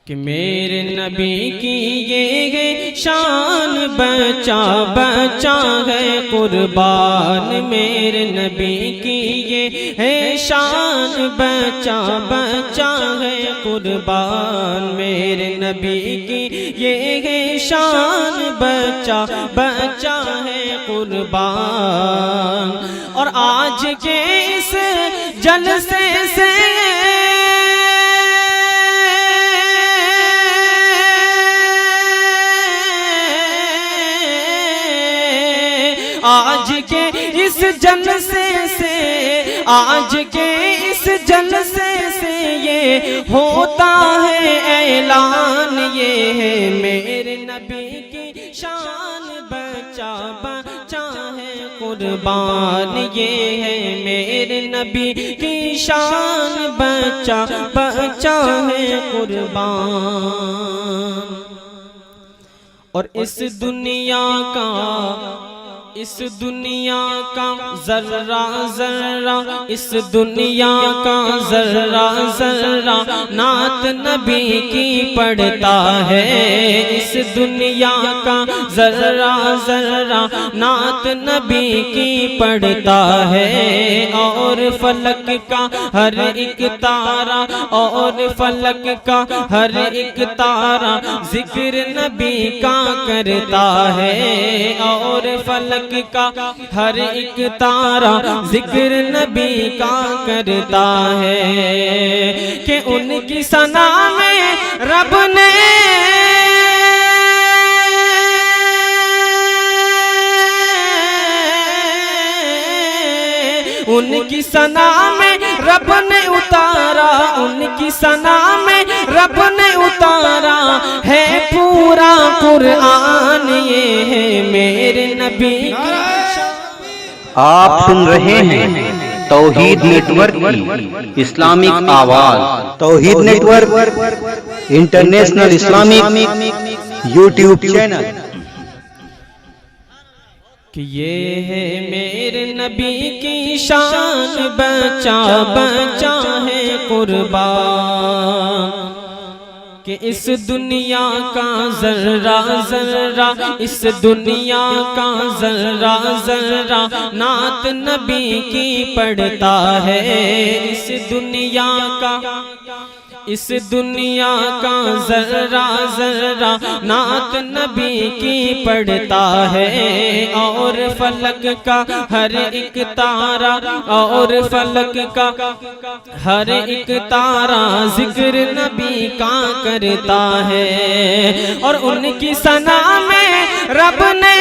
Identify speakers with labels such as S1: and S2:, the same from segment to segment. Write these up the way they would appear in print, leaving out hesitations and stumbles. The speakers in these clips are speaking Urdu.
S1: کہ میرے نبی کی یہ شان بچا بچا ہے قربان، میرے نبی کی یہ شان بچا بچا ہے قربان، میرے نبی کی یہ شان بچا بچا ہے قربان۔ اور آج کے اس جلسے سے آج کے اس جلسے سے آج کے اس جلسے سے یہ ہوتا ہے اعلان، یہ ہے میرے نبی کی شان بچا بچا ہے قربان، یہ ہے میرے نبی کی شان بچا بچا ہے قربان۔ اور اس دنیا کا ذرہ ذرہ، اس دنیا کا ذرہ ذرہ نعت نبی کی پڑھتا ہے، اس دنیا کا ذرہ ذرہ نعت نبی کی پڑھتا ہے، اور فلک کا ہر ایک تارہ، اور فلک کا ہر ایک تارہ ذکر نبی کا کرتا ہے، اور فلک کا ہر ایک تارہ ذکر نبی کا کرتا ہے، کہ ان کی ثنا میں رب نے ان کی ثنا میں رب نے اتارا، ان کی ثنا میں رب نے اتارا ہے پورا قرآن، یہ ہے میرے نبی کی۔
S2: آپ سن رہے ہیں توحید نیٹ ورک کی اسلامک آواز، Tawheed network international Islamic YouTube channel.
S1: کہ یہ ہے میرے نبی کی شان بچا بچا ہے قربان، کہ اس دنیا کا ذرہ ذرہ، اس دنیا کا ذرہ ذرہ نعت نبی کی پڑھتا ہے، اس دنیا کا ذرہ ذرہ نعت نبی کی پڑھتا ہے، اور فلک کا ہر ایک تارہ، اور فلک کا ہر ایک تارہ ذکر نبی کا کرتا ہے، اور ان کی ثنا میں رب نے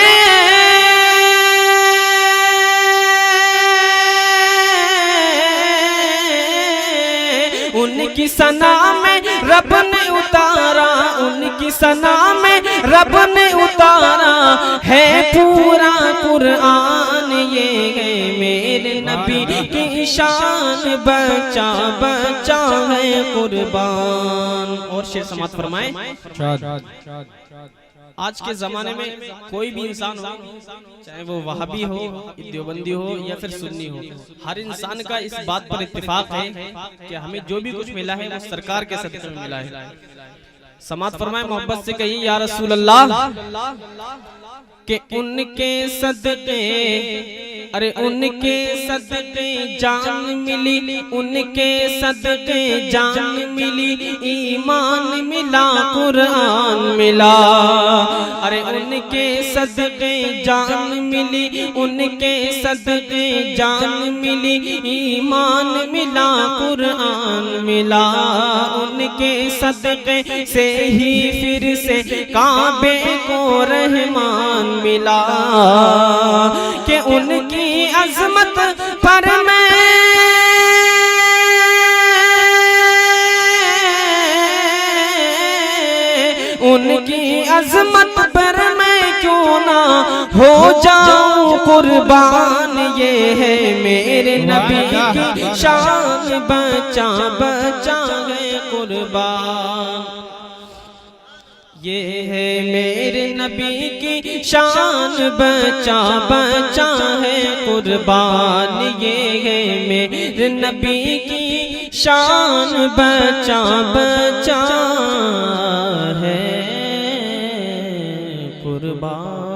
S1: ان کی ثنا میں رب نے اتارا، ان کی ثنا میں رب نے اتارا ہے پورا قرآن، یہ ہے میرے نبی کی شان بچا بچا ہے قربان۔ اور شعر سماعت فرمائیں۔ آج کے زمانے میں کوئی بھی انسان ہو، چاہے وہ وہابی ہو، دیوبندی ہو یا پھر سنی ہو، ہر انسان کا اس بات پر اتفاق ہے کہ ہمیں جو بھی کچھ ملا ہے وہ سرکار کے صدقے میں ملا ہے۔ سماعت فرمائیں، محبت سے کہیے یا رسول اللہ، کہ ان کے صدقے، ارے ان کے صدقے جان ملی، ان کے صدقے جان ملی، ایمان ملا، قرآن ملا، ارے ان کے صدقے جان ملی، ان کے صدقے جان ملی، ایمان ملا، قرآن ملا، ان کے صدقے سے ہی پھر سے کعبے کو رحمان ملا، کہ ان کی عظمت پر میں ان کی عظمت پر میں کیوں نہ ہو جاؤں قربان، یہ ہے میرے نبی کی شان بچا بچا ہے قربان، یہ ہے میرے نبی کی شان بچا بچا ہے قربان، یہ ہے میرے نبی کی شان بچا بچا قربان